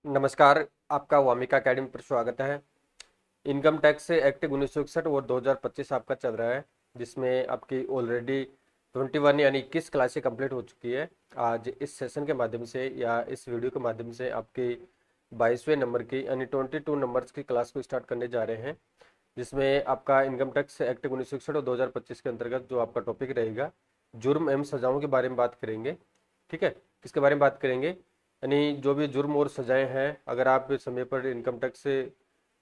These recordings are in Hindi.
नमस्कार। आपका वामिका एकेडमी पर स्वागत है। इनकम टैक्स एक्ट 1961 और 2025 आपका चल रहा है, जिसमें आपकी ऑलरेडी 21 यानी 21 क्लासें कंप्लीट हो चुकी है। आज इस सेशन के माध्यम से या इस वीडियो के माध्यम से आपकी 22वें नंबर की यानी 22 नंबर्स की क्लास को स्टार्ट करने जा रहे हैं, जिसमें आपका इनकम टैक्स एक्ट 1961 और 2025 के अंतर्गत जो आपका टॉपिक रहेगा, जुर्म एवं सजाओं के बारे में बात करेंगे। ठीक है, किसके बारे में बात करेंगे? यानी जो भी जुर्म और सजाएं हैं, अगर आप समय पर इनकम टैक्स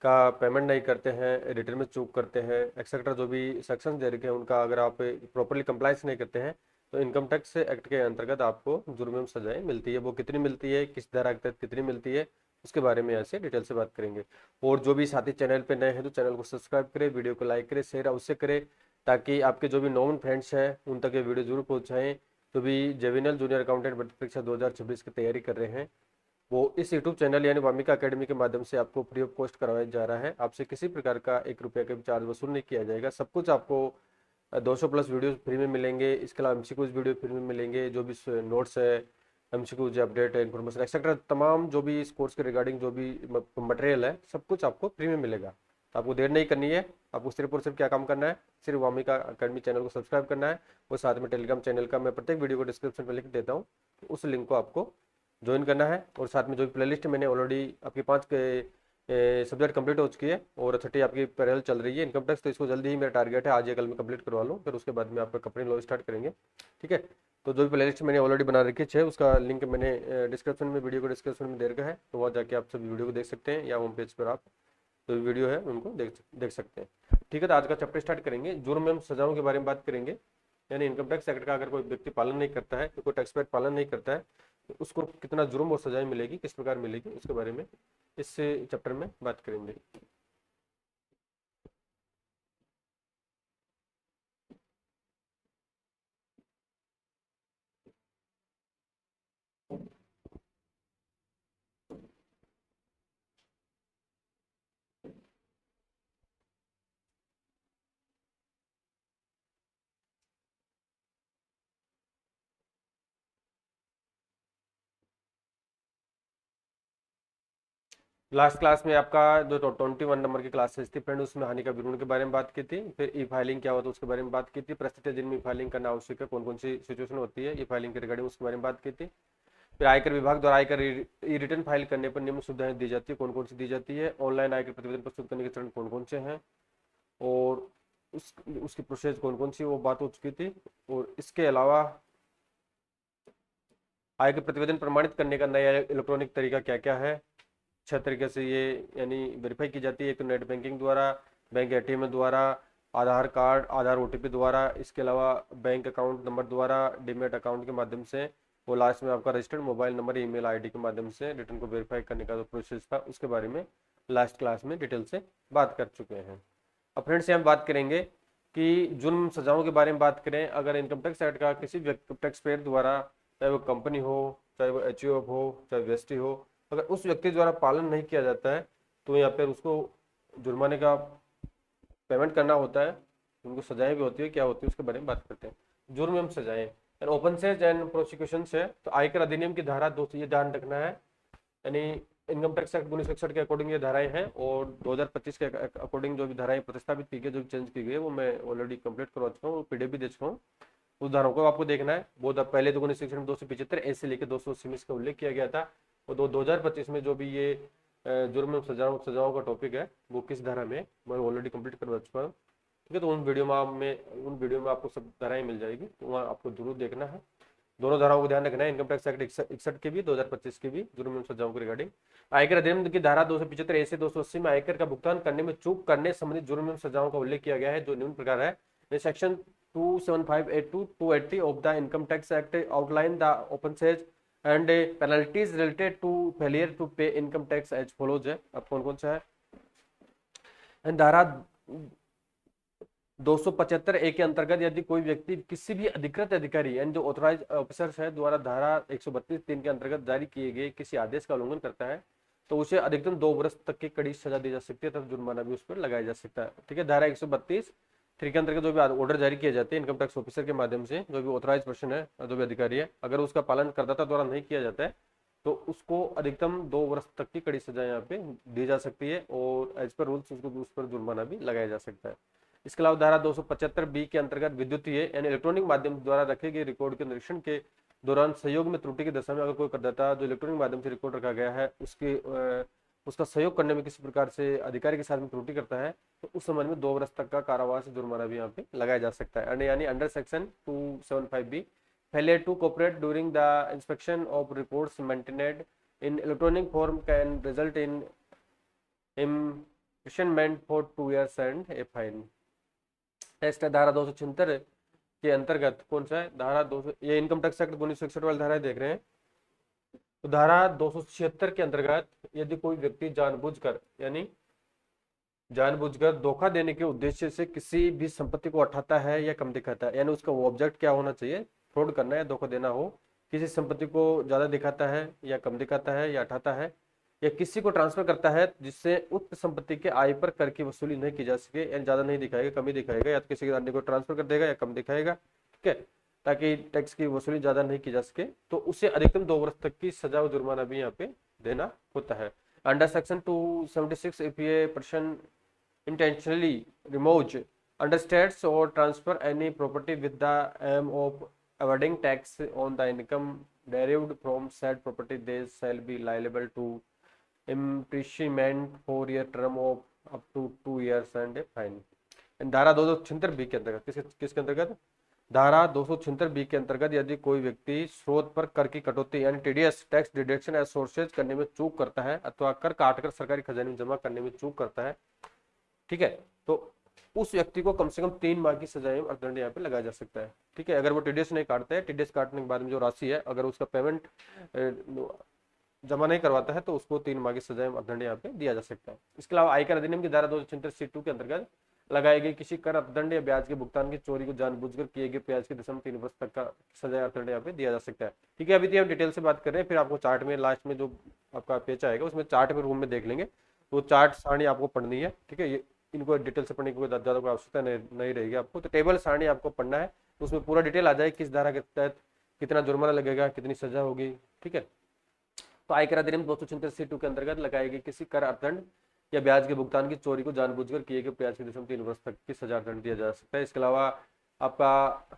का पेमेंट नहीं करते हैं, रिटर्न में चूक करते हैं, एक्सेट्रा जो भी सेक्शन दे रखे हैं उनका अगर आप प्रॉपरली कंप्लाइंस नहीं करते हैं, तो इनकम टैक्स एक्ट के अंतर्गत आपको जुर्म एवं सजाएं मिलती है। वो कितनी मिलती है, किस धारा के तहत कितनी मिलती है, उसके बारे में यहाँ से डिटेल से बात करेंगे। और जो भी साथी चैनल पे नए हैं तो चैनल को सब्सक्राइब करें, वीडियो को लाइक करें, शेयर अवश्य करें, ताकि आपके जो भी नॉन फ्रेंड्स हैं उन तक ये वीडियो जरूर पहुंचाएं। जो भी जेविनल जूनियर अकाउंटेंट भर्ती परीक्षा 2026 की तैयारी कर रहे हैं, वो इस यूट्यूब चैनल यानी वामिका एकेडमी के माध्यम से आपको फ्री ऑफ कॉस्ट करवाया जा रहा है। आपसे किसी प्रकार का 1 रुपया का भी चार्ज वसूल नहीं किया जाएगा। सब कुछ आपको 200 प्लस वीडियो फ्री में मिलेंगे। इसके अलावा एमसीक्यूज वीडियो फ्री में मिलेंगे, जो भी नोट्स है, एमसीक्यूज अपडेट है, इन्फॉर्मेशन एक्सेट्रा, तमाम जो भी इस कोर्स के रिगार्डिंग जो भी मटेरियल है, सब कुछ आपको फ्री में मिलेगा। तो आपको देर नहीं करनी है। आपको सिर्फ और सिर्फ क्या काम करना है, सिर्फ वामिका अकेडमी चैनल को सब्सक्राइब करना है, और साथ में टेलीग्राम चैनल का मैं प्रत्येक वीडियो को डिस्क्रिप्शन में लिख देता हूँ, उस लिंक को आपको ज्वाइन करना है। और साथ में जो भी प्लेलिस्ट मैंने ऑलरेडी आपकी 5 के सब्जेक्ट कंप्लीट हो चुकी है और 30 आपकी पैरेलल चल रही है इनकम टैक्स, तो इसको जल्दी ही मेरा टारगेट है आज या कल में कंप्लीट करवा लूँ, फिर उसके बाद में आपका कंपनी लॉ स्टार्ट करेंगे। ठीक है, तो जो भी प्लेलिस्ट मैंने ऑलरेडी बना रखी है, उसका लिंक मैंने डिस्क्रिप्शन में, वीडियो को डिस्क्रिप्शन में दे रखा है, तो वहाँ जाके आप सभी वीडियो को देख सकते हैं, या होम पेज पर आप जो भी वीडियो है उनको देख सकते हैं। ठीक है, तो आज का चैप्टर स्टार्ट करेंगे। जुर्म एवं सजाओं के बारे में बात करेंगे। यानी इनकम टैक्स एक्ट का अगर कोई व्यक्ति पालन नहीं करता है, कोई टैक्स पेड पालन नहीं करता है, तो उसको कितना जुर्म और सजाएं मिलेगी, किस प्रकार मिलेगी, उसके बारे में इस चैप्टर में बात करेंगे। लास्ट क्लास में आपका जो 21 नंबर की क्लासेस थी फ्रेंड, उसमें हानि का विवरण के बारे में बात की थी, फिर ई फाइलिंग क्या होता है उसके बारे में बात की थी, परिस्थितियां जिनमें ई फाइलिंग करना आवश्यक है, कौन कौन सी सिचुएशन होती है ई फाइलिंग के रिगार्डिंग, उसके बारे में बात की थी। फिर आयकर विभाग द्वारा आयकर ई रिटर्न फाइल करने पर निम्न सुविधाएं दी जाती है, कौन कौन सी दी जाती है, ऑनलाइन आयकर प्रतिवेदन प्रस्तुत करने के चरण कौन कौन से हैं, और उसकी प्रोसेस कौन कौन सी, वो बात हो चुकी थी। और इसके अलावा आयकर प्रतिवेदन प्रमाणित करने का नया इलेक्ट्रॉनिक तरीका क्या क्या है, 6 तरीके से ये यानी वेरीफाई की जाती है। एक तो नेट बैंकिंग द्वारा, बैंक एटीएम द्वारा, आधार कार्ड, आधार ओटीपी द्वारा, इसके अलावा बैंक अकाउंट नंबर द्वारा, डीमेट अकाउंट के माध्यम से, वो लास्ट में आपका registered mobile number, email ID के माध्यम से रिटर्न को वेरीफाई करने का जो प्रोसेस था, उसके बारे में लास्ट क्लास में डिटेल से बात कर चुके हैं। अब फ्रेंड्स यहाँ बात करेंगे कि जुर्म सजाओं के बारे में बात करें। अगर इनकम टैक्स एक्ट का किसी टैक्स पेयर द्वारा, चाहे वो कंपनी हो, चाहे वो एच हो, चाहे वेस्टी हो, अगर उस व्यक्ति द्वारा पालन नहीं किया जाता है, तो यहाँ पर उसको जुर्माने का पेमेंट करना होता है। उनको सजाएं भी होती है, क्या होती है उसके बारे में बात करते हैं। जुर्म एवं सजाएं ओपन सेज एंड प्रोसिक्यूशन है, तो आयकर अधिनियम की धारा 2 ये ध्यान रखना है। यानी इनकम टैक्स एक्ट 1961 के अकॉर्डिंग ये धाराएं हैं, और 2025 के अकॉर्डिंग जो भी धाराएं प्रतिस्थापित की गई, जो भी चेंज की गई है, वो मैं ऑलरेडी कंप्लीट करवा चुका हूँ, पीडीएफ भी दे चुका हूँ। उस धाराओं को आपको देखना है। बहुत पहले तो 1961 में 275 ऐसे लेकर 280 में इसका उल्लेख किया गया था, और 2025 में जो भी ये जुर्म एवं सजाओं का टॉपिक है, वो किस धारा में, मैं ऑलरेडी कंप्लीट करवा चुका हूँ। ठीक है, तो उन वीडियो में आपको सब धाराएं मिल जाएगी, तो वहाँ आपको जरूर देखना है। दोनों धाराओं को ध्यान रखना है, इनकम टैक्स एक्ट 61 के भी, 2025 के भी, जुर्म एवं सजाओं के रिगार्डिंग। आयकर अधिनियम की धारा 275 ए से 280 में आयकर का भुगतान करने में चूक करने संबंधित जुर्म एवं सजाओं का उल्लेख किया गया है, जो निम्न प्रकार है। Section 275A to 280 of the Income Tax Act outline the offences and penalties related to failure to pay income tax as follows है। अब कौन कौन सा है? धारा 275A के अंतर्गत यदि कोई व्यक्ति किसी भी अधिकृत अधिकारी यानी जो ऑथराइज ऑफिसर है द्वारा धारा 132(3) के अंतर्गत जारी किए गए किसी आदेश का उल्लंघन करता है, तो उसे अधिकतम 2 वर्ष तक की कड़ी सजा दी जा सकती है, तथा जुर्माना भी उस पर लगाया जा सकता है। ठीक है, धारा 132(3) के अंतर्गत जो भी ऑर्डर जारी किए जाते हैं इनकम टैक्स ऑफिसर के माध्यम से, जो भी ऑथराइज पर्सन है, जो भी अधिकारी है, अगर उसका पालन करदाता द्वारा नहीं किया जाता है, तो उसको अधिकतम 2 वर्ष तक की कड़ी सजा यहाँ पे दी जा सकती है और एज पर रूल्स उसको उस पर जुर्माना भी लगाया जा सकता है। इसके अलावा धारा 275 बी के अंतर्गत विद्युतीय यानी इलेक्ट्रॉनिक माध्यम द्वारा रखे गए रिकॉर्ड के निरीक्षण के दौरान सहयोग में त्रुटि की दशा में अगर कोई करदाता जो इलेक्ट्रॉनिक माध्यम से रिकॉर्ड रखा गया है उसका सहयोग करने में किसी प्रकार से अधिकारी के साथ में त्रुटि करता है तो उस संबंध में 2 वर्ष तक का कारावास जुर्माना भी यहाँ पे लगाया जा सकता है। यानी under section 275 B failure to cooperate during the inspection of reports maintained in electronic form can result in imprisonment for 2 years and a fine। Next है धारा 276 के अंतर्गत कौन सा है, धारा 200, ये इनकम टैक्स एक्ट 1961 वाली धारा देख रहे हैं। तो धारा 276 के अंतर्गत यदि कोई व्यक्ति जानबूझकर यानी जानबूझकर धोखा देने के उद्देश्य से किसी भी संपत्ति को उठाता है या कम दिखाता है, यानी उसका ऑब्जेक्ट क्या होना चाहिए, फ्रॉड करना है, धोखा देना हो, किसी संपत्ति को ज्यादा दिखाता है या कम दिखाता है या उठाता है या किसी को ट्रांसफर करता है जिससे उक्त संपत्ति के आय पर कर की वसूली नहीं की जा सके, यानी ज्यादा नहीं दिखाएगा कम ही दिखाएगा, या तो किसी अन्य को ट्रांसफर कर देगा या कम दिखाएगा, ठीक है, ताकि टैक्स की वसूली ज्यादा नहीं की जा सके, तो उसे अधिकतम 2 वर्ष तक की सजा और जुर्माना भी यहाँ पे देना होता है। Under section 276 if a person intentionally removes, understates or transfer any property with the aim of avoiding tax on the income derived from said property, they shall be liable to imprisonment for a term of up to 2 years and a fine। धारा 276 बी के अंतर्गत किसके अंतर्गत, धारा 276 बी के अंतर्गत यदि कोई व्यक्ति स्रोत पर कर की कटौती यानी TDS tax deduction as sources करने में चूक करता है अथवा कर काटकर सरकारी खजाने में जमा करने में चूक करता है, ठीक है, तो उस व्यक्ति को कम से कम 3 माह की सजा एवं अर्थदंड यहाँ पे लगाया जा सकता है, ठीक है। अगर वो टीडीएस नहीं काटता है, टीडीएस काटने के बाद में जो राशि है अगर उसका पेमेंट जमा नहीं करवाता है तो उसको 3 माह की सजा एवं अर्थदंड यहाँ पे दिया जा सकता है। इसके अलावा आयकर अधिनियम की धारा 276C2 के अंतर्गत लगाई गई किसी कर अर्थदंड या ब्याज के भुगतान की चोरी को जानबूझकर किए गए ब्याज की दशा में 3 वर्ष तक का सजा अर्थदंड यहाँ पे दिया जा सकता है, ठीक है। अभी हम डिटेल से बात कर रहे हैं, फिर आपको चार्ट में लास्ट में जो आपका पेज आएगा उसमें चार्ट में रूम में देख लेंगे, तो चार्ट सारणी आपको पढ़नी है, ठीक है। इनको डिटेल से पढ़ने की कोई ज़्यादा कोई आवश्यकता नहीं रहेगी आपको, तो टेबल सारणी आपको पढ़ना है, उसमें पूरा डिटेल आ जाए किस धारा के तहत कितना जुर्माना लगेगा, कितनी सजा होगी, ठीक है। तो आयकर अधिनियम 276C2 के अंतर्गत लगाई गई किसी कर अर्थदंड या ब्याज के भुगतान की चोरी को जानबूझकर किए गए ब्याज की दशा में 3 वर्ष तक की सजा अर्थदंड दिया जा सकता है। इसके अलावा आपका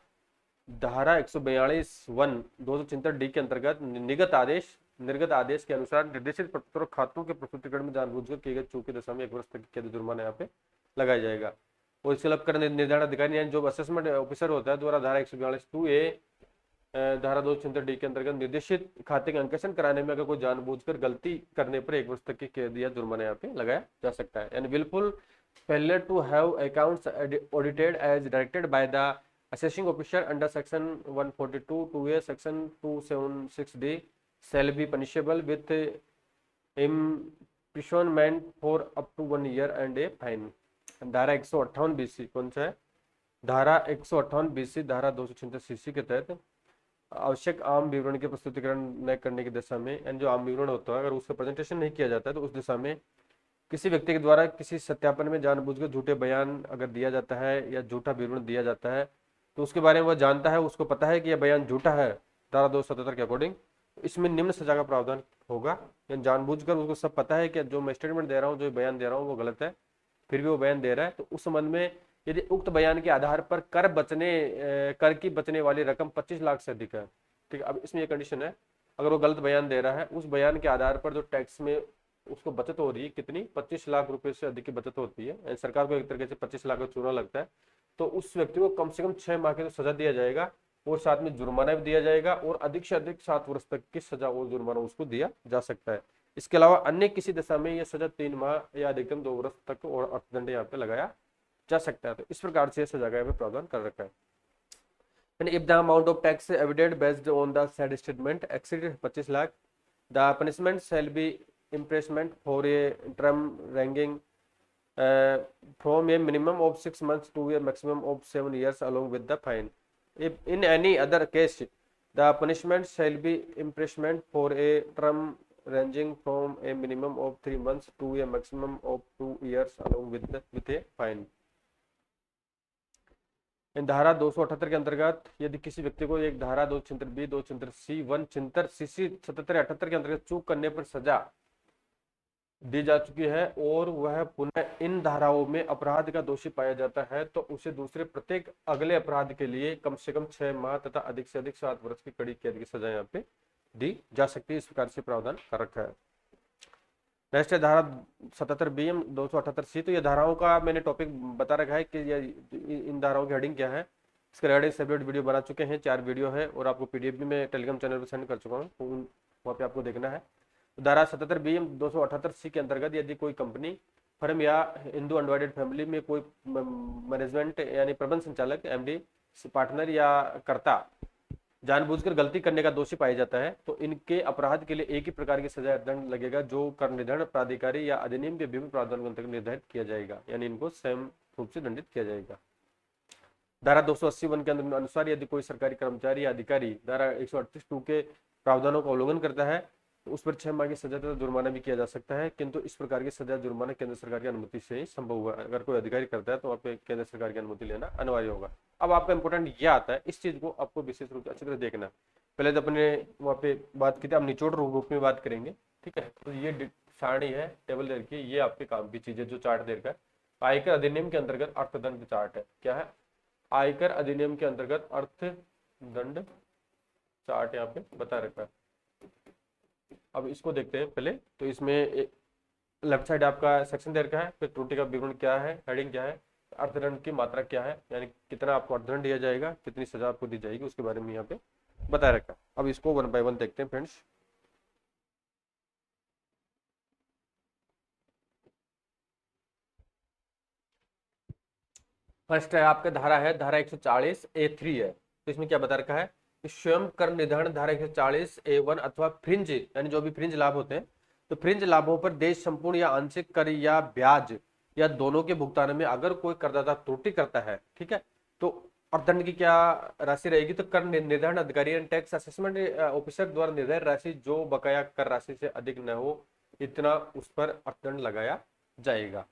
धारा 142(1) 276D के अंतर्गत निर्गत आदेश के अनुसार निर्देशित प्रपत्र खातों के प्रस्तुतिकरण में जानबूझकर किए गए चूक की दशा में 1 वर्ष तक की कैद जुर्माना यहाँ पे लगाया जाएगा। और इसके अलावा कर निर्धारण अधिकारी यानी जो असेसमेंट ऑफिसर होता है द्वारा धारा 142(2)(a) धारा 276D के अंतर्गत निर्देशित खाते के अंकेक्षण कराने में अगर कोई जानबूझकर गलती करने पर 1 वर्ष तक की कैद या जुर्माना यहाँ पे लगाया जा सकता है। यानी wilful failure to have accounts audited as directed by the assessing officer under section 142(2)(a) section 276D shall be punishable with imprisonment for up to 1 year and a fine। धारा 158BC कौन सा है, धारा 158BC धारा 276CC के तहत आवश्यक आम विवरण के प्रस्तुतिकरण न करने की दशा में, यानी जो आम विवरण होता है अगर उसका प्रेजेंटेशन नहीं किया जाता है तो उस दिशा में किसी व्यक्ति के द्वारा किसी सत्यापन में जानबूझकर झूठे बयान अगर दिया जाता है या झूठा विवरण दिया जाता है तो उसके बारे में वह जानता है, उसको पता है कि यह बयान झूठा है धारा 277 के अकॉर्डिंग, इसमें निम्न सजा का प्रावधान होगा। यानी जानबूझकर उसको सब पता है कि जो मैं स्टेटमेंट दे रहा हूँ, जो बयान दे रहा हूँ वो गलत है, फिर भी वो बयान दे रहा है, तो उस संबंध में यदि उक्त बयान के आधार पर कर की बचने वाली रकम 25 लाख से अधिक है, ठीक है। अब इसमें ये कंडीशन है, अगर वो गलत बयान दे रहा है उस बयान के आधार पर जो टैक्स में उसको बचत हो रही है कितनी, 25 लाख रुपए से अधिक की बचत होती है, सरकार को एक तरीके से 25 लाख का चूना लगता है, तो उस व्यक्ति को कम से कम 6 माह की तो सजा दिया जाएगा और साथ में जुर्माना भी दिया जाएगा और अधिक से अधिक 7 वर्ष तक की सजा और जुर्माना उसको दिया जा सकता है। इसके अलावा अन्य किसी दशा में यह सजा 3 माह या अधिकतम 2 वर्ष तक और अर्थदंड यहाँ पे लगाया जा सकता है। तो इस प्रकार से सजा का यहाँ पे प्रावधान कर रखा है। If the amount of tax evident based on the said statement exceeds 25 lakh, the punishment shall be imprisonment for a term ranging from a minimum of 6 months to a maximum of 7 years along with the fine। If in any other case, the punishment shall be imprisonment for a term ranging from a minimum of 3 months to a maximum of 2 years along with a fine। इन धारा 278 के अंतर्गत यदि किसी व्यक्ति को एक धारा 2 बी 2 सी 1 सीसी 77 के अंतर्गत चूक करने पर सजा दी जा चुकी है और वह पुनः इन धाराओं में अपराध का दोषी पाया जाता है तो उसे दूसरे प्रत्येक अगले अपराध के लिए कम से कम 6 माह तथा अधिक से अधिक 7 वर्ष की कड़ी कैद की सजा यहाँ पे दी जा सकती है। इस प्रकार से प्रावधान कर रखा है। नेक्स्ट है धारा 77 बी 278 सी। तो ये धाराओं का मैंने टॉपिक बता रखा है कि ये इन धाराओं की हेडिंग क्या है। इसके रिगार्डिंग सेपरेट वीडियो बना चुके हैं, 4 वीडियो है और आपको पीडीएफ भी मैं टेलीग्राम चैनल पर सेंड कर चुका हूँ, वहाँ पे आपको देखना है। धारा 77 बी 278 सी के अंतर्गत यदि कोई कंपनी फर्म या हिंदू अनडिवाइडेड फैमिली में कोई मैनेजमेंट यानी प्रबंध संचालक एमडी पार्टनर या कर्ता जानबूझकर गलती करने का दोषी पाया जाता है तो इनके अपराध के लिए एक ही प्रकार की सजा दंड लगेगा जो कर निर्धारण प्राधिकारी या अधिनियम के विभिन्न प्रावधानों के अंतर्गत निर्धारित किया जाएगा, यानी इनको सेम रूप से दंडित किया जाएगा। धारा 280(1) के अनुसार यदि कोई सरकारी कर्मचारी या अधिकारी धारा 138(2) के प्रावधानों का उल्लंघन करता है तो उस पर 6 माह की सजा तथा जुर्माना भी किया जा सकता है, किंतु इस प्रकार की सजा जुर्माना केंद्र सरकार की अनुमति से ही संभव हुआ। अगर कोई अधिकारी करता है तो वहाँ पे केंद्र सरकार की अनुमति लेना अनिवार्य होगा। अब आपका इंपॉर्टेंट ये आता है, इस चीज को आपको विशेष रूप से अच्छी तरह देखना। पहले तो अपने वहाँ पे बात की थी, अब निचोड़ रूप में बात करेंगे, ठीक है। तो ये सारणी है, टेबल दे रखी है, ये आपके काम की चीज है जो चार्ट दे रखा है। आयकर अधिनियम के अंतर्गत अर्थदंड चार्ट है। क्या है? आयकर अधिनियम के अंतर्गत अर्थदंड चार्ट यहाँ पे बता रखा है। अब इसको देखते हैं पहले। तो इसमें लेफ्ट साइड आपका सेक्शन दे रखा है, फिर त्रुटि का विवरण क्या है, हेडिंग क्या है, अर्थदंड की मात्रा क्या है, यानी कितना आपको अर्थदंड दिया जाएगा, कितनी सजा आपको दी जाएगी, उसके बारे में यहाँ पे बता रखा है। अब इसको 1 बाय 1 देखते हैं फ्रेंड्स। फर्स्ट है आपका धारा है, धारा 140(a)(3) है। तो इसमें क्या बता रखा है कि स्वयं कर निर्धारण धारा 140(a)(1) अथवा फ्रिंज यानी जो भी फ्रिंज लाभ होते हैं, तो फ्रिंज लाभों पर देश संपूर्ण या आंशिक कर या ब्याज या दोनों के भुगतान में अगर कोई करदाता त्रुटि करता है, ठीक है, तो अर्थदंड की क्या राशि रहेगी? तो कर निर्धारण अधिकारी एंड टैक्स असेसमेंट ऑफिसर द्वारा निर्धारित राशि जो बकाया कर राशि से अधिक न हो इतना उस पर अर्थदंड लगाया जाएगा।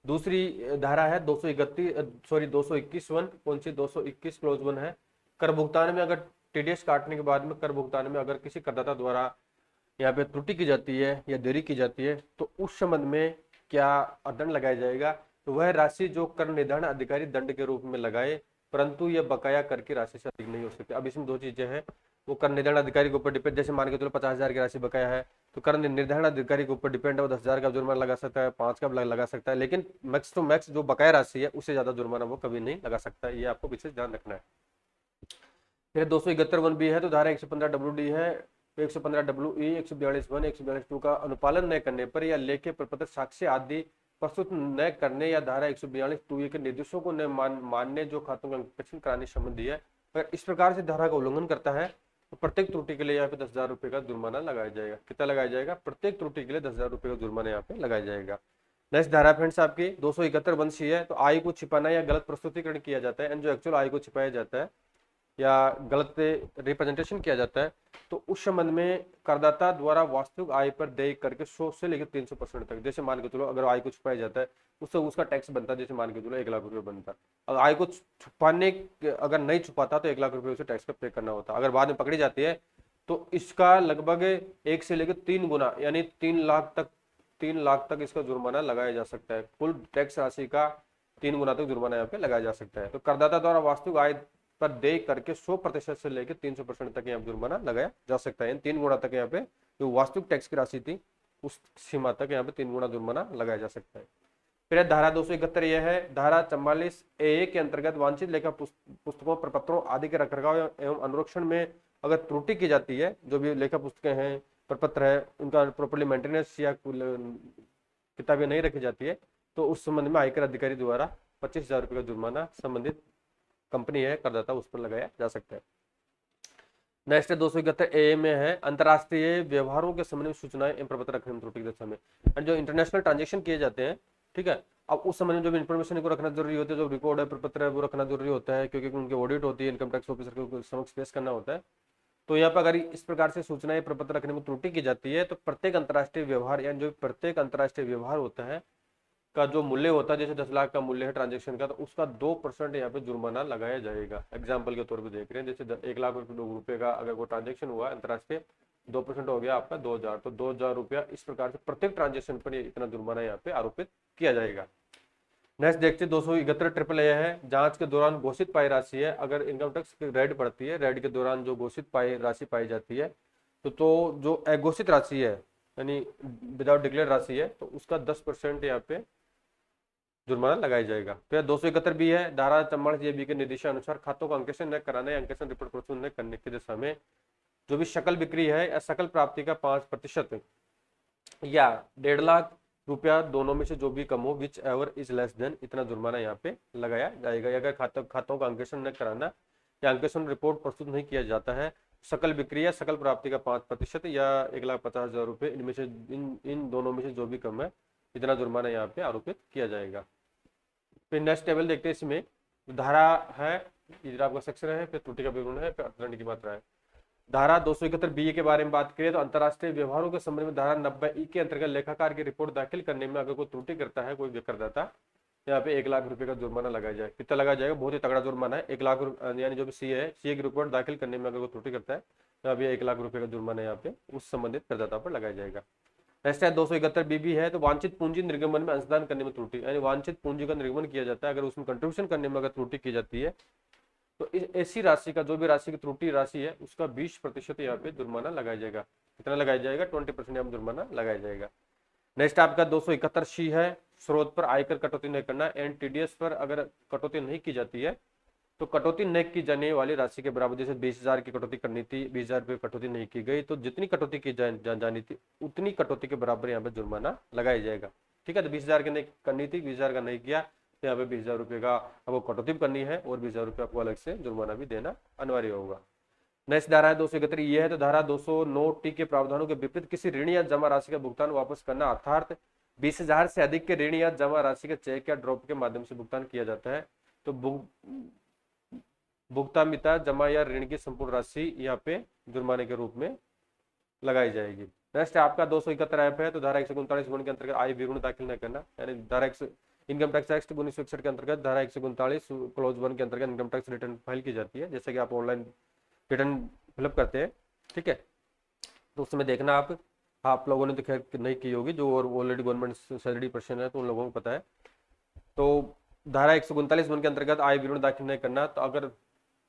दूसरी धारा है 221(1). कौन सी? 221 क्लोज 1 है। कर भुगतान में अगर टीडीएस काटने के बाद में कर भुगतान में अगर किसी करदाता द्वारा यहाँ पे त्रुटि की जाती है या देरी की जाती है तो उस संबंध में क्या दंड लगाया जाएगा? तो वह राशि जो कर निर्धारण अधिकारी दंड के रूप में लगाए, परंतु यह बकाया कर की राशि से अधिक नहीं हो सकती। अब इसमें 2 चीजें हैं, वो कर निर्धारण अधिकारी के ऊपर डिपेंड, जैसे मान के चलो 50,000 की राशि बकाया है तो कर निर्धारण अधिकारी के ऊपर डिपेंड है, वो 10,000 का जुर्माना लगा सकता है, 5 का लगा सकता है, लेकिन मैक्स टू मैक्स जो बकाया राशि है उससे ज्यादा जुर्माना वो कभी नहीं लगा सकता है। ये आपको विशेष ध्यान रखना है। फिर 271(1) है, तो धारा 115(w)(d) है, 115(w)(e), 142(1), 142(2) का अनुपालन न करने पर या लेखे प्रपत्र साक्ष्य आदि प्रस्तुत न करने या धारा 142(2) के निर्देशों को न मानने जो खातों का इंस्पेक्शन कराने संबंधी है, अगर इस प्रकार से धारा का उल्लंघन करता है तो प्रत्येक त्रुटि के लिए यहाँ पे 10,000 रुपए का जुर्माना लगाया जाएगा। कितना लगाया जाएगा? प्रत्येक त्रुटि के लिए 10,000 रुपए का जुर्माना यहाँ पे लगाया जाएगा। नेक्स्ट धारा फ्रेंड्स आपकी 271(1)(c) है, तो आय को छिपाना या गलत प्रस्तुतिकरण किया जाता है, जो एक्चुअल आय को छिपाया जाता है या गलत रिप्रेजेंटेशन किया जाता है तो उस संबंध में करदाता द्वारा वास्तविक आय पर देय करके 100 से लेकर 300% तक, जैसे मान के चलो अगर आय को छुपाया जाता है उससे उसका टैक्स बनता है, जैसे मान के चलो 1 लाख रुपए बनता है। अगर आय को छुपाने अगर नहीं छुपाता तो 1 लाख रुपए उसे टैक्स का पे करना होता। अगर बाद में पकड़ी जाती है तो इसका लगभग 1 से लेकर 3 गुना यानी 3 लाख तक इसका जुर्माना लगाया जा सकता है। कुल टैक्स राशि का 3 गुना तक जुर्माना यहाँ पे लगाया जा सकता है। तो करदाता द्वारा वास्तविक आय पर देय करके 100% से लेकर 300% तक यहाँ जुर्माना लगाया जा सकता है। 3 गुना तक यहाँ पे जो वास्तविक टैक्स की राशि थी उस सीमा तक यहाँ पे 3 गुना जुर्माना लगाया जा सकता है। फिर धारा 271 यह है, धारा 44(a) के अंतर्गत वांछित लेखा पुस्तकों प्रपत्रों आदि के रखरखाव एवं अनुरक्षण में अगर त्रुटि की जाती है, जो भी लेखा पुस्तकें हैं प्रपत्र है उनका प्रॉपर्ली मेंटेनेंस या किताबें नहीं रखी जाती है तो उस संबंध में आयकर अधिकारी द्वारा 25,000 रुपए का जुर्माना संबंधित कंपनी है करदाता उस पर लगाया जा सकता है। नेक्स्ट 271(a) में है, अंतरराष्ट्रीय व्यवहारों के संबंध में सूचनाएं एवं प्रपत्र रखने में त्रुटि के दशा में, जो इंटरनेशनल ट्रांजेक्शन किए जाते हैं, ठीक है, अब उस समय में जो भी इन्फॉर्मेशन को रखना जरूरी होता है, जो रिकॉर्ड है प्रपत्र है वो रखना जरूरी होता है क्योंकि उनकी ऑडिट होती है, इनकम टैक्स ऑफिसर को समक्ष पेश करना होता है। तो यहाँ पर अगर इस प्रकार से सूचनाएं प्रपत्र रखने में त्रुटि की जाती है तो प्रत्येक अंतर्राष्ट्रीय व्यवहार यानी जो प्रत्येक अंतर्राष्ट्रीय व्यवहार होता है का जो मूल्य होता है, जैसे 10 लाख का मूल्य है ट्रांजेक्शन का, तो उसका 2% यहाँ पे जुर्माना लगाया जाएगा। एग्जाम्पल के तौर पे देख रहे हैं, जैसे 1 लाख रुपए का अगर वो ट्रांजेक्शन हुआ अंतरराष्ट्रीय, 2% हो गया आपका 2,000, तो 2,000 रुपया इस प्रकार से प्रत्येक ट्रांजेक्शन पर ये इतना जुर्माना यहाँ पे आरोपित किया जाएगा। नेक्स्ट देखते हैं 271 ट्रिपल ए है, जांच के दौरान घोषित पाई राशि है। अगर इनकम टैक्स रेड पड़ती है, रेड के दौरान जो घोषित पाई राशि पाई जाती है, तो जो अघोषित राशि है यानी विदाउट डिक्लेयर राशि है, तो उसका 10% यहाँ पे जुर्माना लगाया जाएगा। फिर 271 भी है, धारा 44 के निर्देशानुसार खातों का अंकेशन न कराने या अंकेशन रिपोर्ट प्रस्तुत न करने की दशा में जो भी सकल बिक्री है या सकल प्राप्ति का 5% या 1.5 लाख रुपया दोनों में से जो भी कम हो, which ever is less than, इतना जुर्माना यहाँ पे लगाया जाएगा। अगर खातों का अंकेशन न कराना या अंकेशन रिपोर्ट प्रस्तुत नहीं किया जाता है, सकल बिक्री या सकल प्राप्ति का 5% या 1,50,000 रुपये, इनमें से इन दोनों में से जो भी कम है, इतना जुर्माना यहाँ पे आरोपित किया जाएगा। फिर नेक्स्ट टेबल देखते हैं, इसमें धारा है, इधर आपका सेक्शन है, फिर त्रुटि का विवरण है, फिर अर्थदंड की मात्रा है। धारा 271 बी के बारे में बात करें तो अंतरराष्ट्रीय व्यवहारों के संबंध में धारा 90 के अंतर्गत लेखाकार की रिपोर्ट दाखिल करने में अगर कोई त्रुटि करता है कोई करदाता, यहाँ पे 1 लाख रुपए का जुर्माना लगाया जाए। कितना लगाया जाएगा? बहुत ही तगड़ा जुर्माना है, 1 लाख, यानी जो भी सी है, सी की रिपोर्ट दाखिल करने में अगर कोई त्रुटि करता है तो यहाँ पे 1 लाख रुपए का जुर्माना यहाँ पे उस संबंधित करदाता पर लगाया जाएगा। नेक्स्ट है 271 बीबी है, तो वांछित पूंजी निर्गमन में अंशदान करने में त्रुटि, यानी वांछित पूंजी का निर्गमन किया जाता है, अगर उसमें कंट्रीब्यूशन करने में अगर त्रुटि की जाती है, तो ऐसी राशि का, जो भी राशि की त्रुटि राशि है, उसका 20% यहाँ पे जुर्माना लगाया जाएगा। कितना लगाया जाएगा? 20% यहाँ जुर्माना लगाया जाएगा। नेक्स्ट आपका 271 सी है, स्रोत पर आयकर कटौती नहीं करना, एंड टीडीएस पर अगर कटौती नहीं की जाती है तो कटौती न की जाने वाली राशि के बराबर, जैसे 20,000 की कटौती करनी थी, 20,000 रुपये कटौती नहीं की गई, तो जितनी कटौती की जानी थी उतनी कटौती के बराबर यहाँ पे जुर्माना लगाया जाएगा। ठीक है, तो 20,000 की नहीं करनी थी, 20,000 का नहीं किया, तो यहाँ पे 20,000 रुपये का आपको कटौती भी करनी है और 20,000 रुपये आपको अलग से जुर्माना भी देना अनिवार्य होगा। नेक्स्ट धारा है 271 ये है, तो धारा 209 के प्रावधानों के विपरीत किसी ऋण या जमा राशि का भुगतान वापस करना, अर्थात 20,000 से अधिक के ऋण या जमा राशि का चेक या ड्रॉप के माध्यम से भुगतान किया जाता है, तो भुगतामिता जमा या ऋण की संपूर्ण राशि यहाँ पे जुर्माने के रूप में लगाई जाएगी। नेक्स्ट आपका 271 ऐप है, तो धारा 139 के अंतर्गत आय विवरण दाखिल न करना, यानी धारा इनकम टैक्स एक्ट 1961 के अंतर्गत धारा 139 क्लोज 1 के अंतर्गत इनकम टैक्स रिटर्न फाइल की जाती है, जैसे कि आप ऑनलाइन रिटर्न फिलअप करते हैं। ठीक है, तो उसमें देखना आप लोगों ने तो खैर नहीं की होगी, जो ऑलरेडी गवर्नमेंट सैलरी पर्सन है तो उन लोगों को पता है। तो धारा 139 के अंतर्गत आय विवरण दाखिल नहीं करना, तो अगर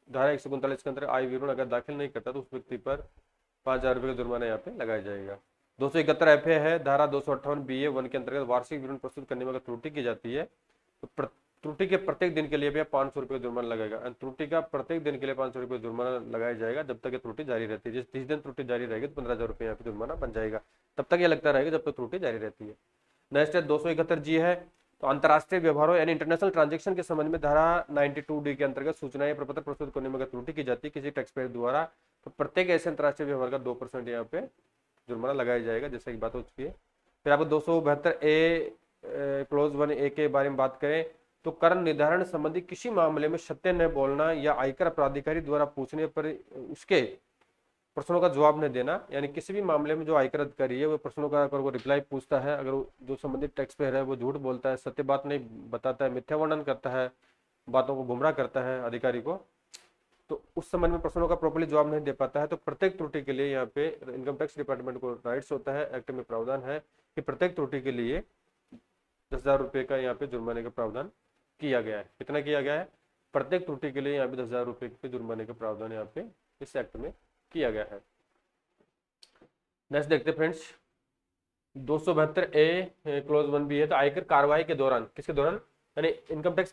धारा 139 के अंतर्गत आय विवरण अगर दाखिल नहीं करता तो उस व्यक्ति पर 5,000 रुपये का जुर्माना यहाँ पे लगाया जाएगा। 271 एफ है, धारा 258 BA 1 के अंतर्गत वार्षिक विवरण प्रस्तुत करने में अगर त्रुटि की जाती है तो त्रुटि के प्रत्येक दिन के लिए भी 500 रुपये का जुर्माना लगेगा। त्रुटि का प्रत्येक दिन के लिए 500 रुपये जुर्माना लगाया जाएगा जब तक ये त्रुटि जारी रहती है। जिस 30 दिन त्रुटि जारी रहेगी तो 15,000 रुपये यहाँ पे जुर्माना बन जाएगा, तब तक ये लगता रहेगा जब तक त्रुटि जारी रहती है। नेक्स्ट है 271 है, तो अंतरराष्ट्रीय व्यवहारों यानी इंटरनेशनल ट्रांजेक्शन के संबंध में धारा 92D के अंतर्गत सूचना या प्रपत्र प्रस्तुत करने में अगर त्रुटि की जाती है किसी टैक्स पेयर द्वारा, तो प्रत्येक ऐसे अंतरराष्ट्रीय व्यवहार का 2% यहाँ पे जुर्माना लगाया जाएगा, जैसे कि बात हो चुकी है। फिर आपको 272A क्लोज 1A के बारे में बात करें, तो कर निर्धारण संबंधी किसी मामले में सत्य न बोलना या आयकर प्राधिकारी द्वारा पूछने पर उसके प्रश्नों का जवाब न देना, यानी किसी भी मामले में जो आयकर अधिकारी है वो प्रश्नों का अगर वो रिप्लाई पूछता है, अगर जो संबंधित टैक्स पेयर है वो झूठ बोलता है, सत्य बात नहीं बताता है, मिथ्या वर्णन करता है, बातों को गुमराह करता है अधिकारी को, तो उस संबंध में प्रश्नों का प्रॉपर्ली जवाब नहीं दे पाता है, तो प्रत्येक त्रुटि के लिए यहाँ पे इनकम टैक्स डिपार्टमेंट को राइट्स होता है, एक्ट में प्रावधान है कि प्रत्येक त्रुटि के लिए 10,000 रुपये का यहाँ पे जुर्माने का प्रावधान किया गया है। कितना किया गया है? प्रत्येक त्रुटि के लिए यहाँ पे 10,000 रुपये के जुर्माने का प्रावधान यहाँ पे इस एक्ट में किया गया है। नेक्स्ट देखते फ्रेंड्स 272A क्लोज 1B है, तो आयकर कार्रवाई के दौरान, किसके दौरान, यानी इनकम टैक्स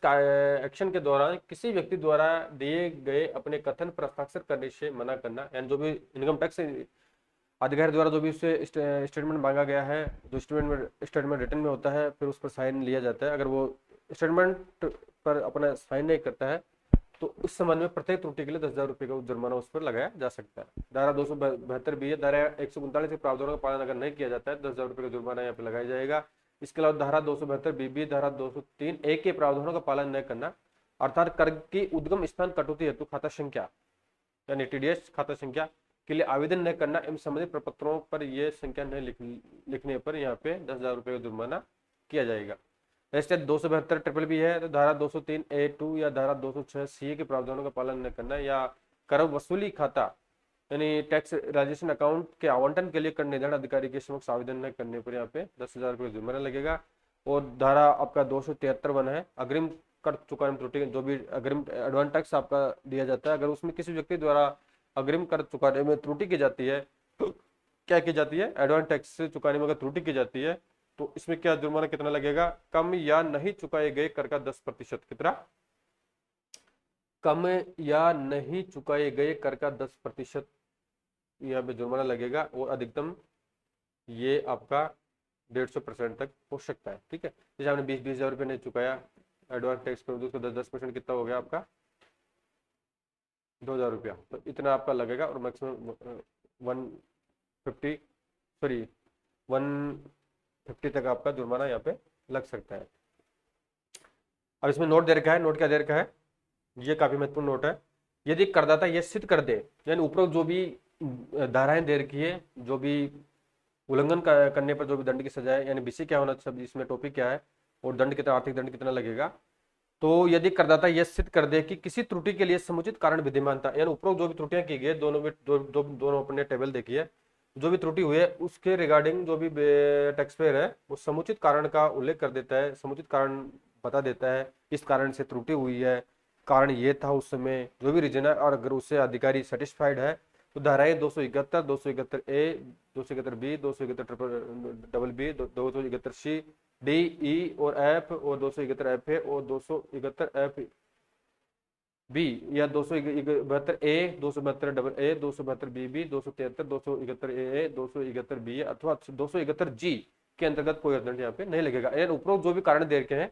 एक्शन के दौरान किसी व्यक्ति द्वारा दिए गए अपने कथन पर हस्ताक्षर करने से मना करना, यानी जो भी इनकम टैक्स अधिकारी द्वारा जो भी उससे स्टेटमेंट मांगा गया है, जो स्टेटमेंट रिटर्न में होता है, फिर उस पर साइन लिया जाता है, अगर वो स्टेटमेंट पर अपना साइन नहीं करता है तो इस संबंध में प्रत्येक त्रुटि के लिए 10,000 रुपये का जुर्माना उस पर लगाया जा सकता है। धारा 272B है, धारा 139 के प्रावधानों का पालन अगर नहीं किया जाता है 10,000 रुपये का जुर्माना यहाँ पे लगाया जाएगा। इसके अलावा धारा 272BB, धारा 203A के प्रावधानों का पालन न करना, अर्थात कर की उद्गम स्थान कटौती हेतु खाता संख्या यानी TDS खाता संख्या के लिए आवेदन न करना एवं संबंधित प्रपत्रों पर यह संख्या न लिखने पर यहाँ पे 10,000 रुपये का जुर्माना किया जाएगा। रजिस्टर 272 ट्रिपल बी है तो धारा 203A2 या धारा 206 के प्रावधानों का पालन न करना, या कर वसूली खाता यानी टैक्स राजेशन अकाउंट के आवंटन के लिए कर निर्धारण अधिकारी के समक्ष आवेदन न करने पर यहाँ पे 10,000 रुपये जुर्माना लगेगा। और धारा आपका 273 है, अग्रिम कर चुकाने में त्रुटि, जो भी अग्रिम एडवांस टैक्स आपका दिया जाता है, अगर उसमें किसी व्यक्ति द्वारा अग्रिम कर चुकाने में त्रुटि की जाती है, क्या की जाती है, एडवांस टैक्स चुकाने में अगर त्रुटि की जाती है तो इसमें क्या जुर्माना कितना लगेगा, कम या नहीं चुकाए गए कर का 10%। कितना, कम या नहीं चुकाए गए कर का 10% यहाँ पे जुर्माना लगेगा, और अधिकतम ये आपका 150% तक हो सकता है। ठीक है, जैसे आपने 20,000 रुपये नहीं चुकाया एडवांस टैक्स पर, उसका 10% कितना हो गया आपका 2,000 रुपया, तो इतना आपका लगेगा। और मैक्सिमम 150 सॉरी 150 तक आपका जुर्माना यहाँ पे लग सकता है। अब इसमें नोट दे रखा है, नोट क्या दे रखा है, ये काफी महत्वपूर्ण नोट है। यदि करदाता यह सिद्ध कर दे, यानी उपरोक्त जो भी धाराएं दे रखी है, जो भी उल्लंघन करने पर जो भी दंड की सजा है, यानी विषय क्या होना चाहिए, इसमें टॉपिक क्या है और दंड कितना, आर्थिक दंड कितना लगेगा, तो यदि करदाता यह सिद्ध कर दे कि किसी त्रुटि के लिए समुचित कारण विद्यमान था, यानी उपरोक्त जो भी त्रुटियां की गई, दोनों अपने टेबल देखिए, जो भी त्रुटि हुई है उसके रिगार्डिंग जो भी टैक्स पेयर है वो समुचित कारण का उल्लेख कर देता है, समुचित कारण बता देता है, इस कारण से त्रुटि हुई है, कारण ये था उस समय, जो भी रीजन है, और अगर उससे अधिकारी सेटिस्फाइड है तो धाराएं 271, 271A, 271B, 271BB, 271C, D, E और F, और 271FA और 271FB या 272A, 272AA, 272BB, 273, 271AA, 271B अथवा 271G के अंतर्गत कोई दंड यहाँ पे नहीं लगेगा। यानी उपरोक्त जो भी कारण दे रखे हैं,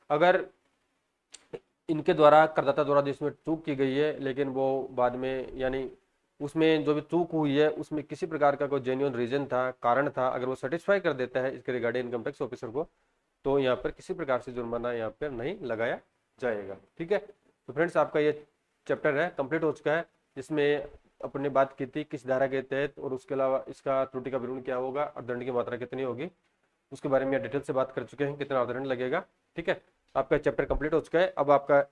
अगर इनके द्वारा करदाता द्वारा जिसमें चूक की गई है, लेकिन वो बाद में यानी उसमें जो भी चूक हुई है उसमें किसी प्रकार का कोई जेन्युइन रीजन था, कारण था, अगर वो सेटिस्फाई कर देता है इसके रिगार्डिंग इनकम टैक्स ऑफिसर को, तो यहाँ पर किसी प्रकार से जुर्माना यहाँ पर नहीं लगाया जाएगा। ठीक है, तो फ्रेंड्स आपका ये चैप्टर है कंप्लीट हो चुका है, जिसमें अपने बात की थी किस धारा के तहत, और उसके अलावा इसका त्रुटि का विवरण क्या होगा और दंड की मात्रा कितनी होगी, उसके बारे में डिटेल से बात कर चुके हैं, कितना दंड लगेगा। ठीक है, आपका चैप्टर कंप्लीट हो चुका है। अब आपका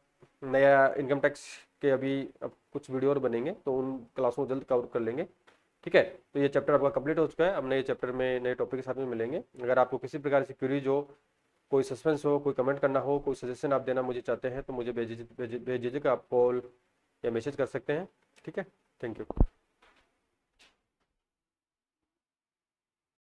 नया इनकम टैक्स के अभी अब कुछ वीडियो और बनेंगे तो उन क्लासों को जल्द कवर कर लेंगे। ठीक है, तो ये चैप्टर आपका कंप्लीट हो चुका है। अब नए चैप्टर में नए टॉपिक के साथ में मिलेंगे। अगर आपको किसी प्रकार की क्वेरीज हो, कोई सस्पेंस हो, कोई कमेंट करना हो, कोई सजेशन आप देना मुझे चाहते हैं तो मुझे बेझिझक आप कॉल या मैसेज कर सकते हैं। ठीक है, थैंक यू।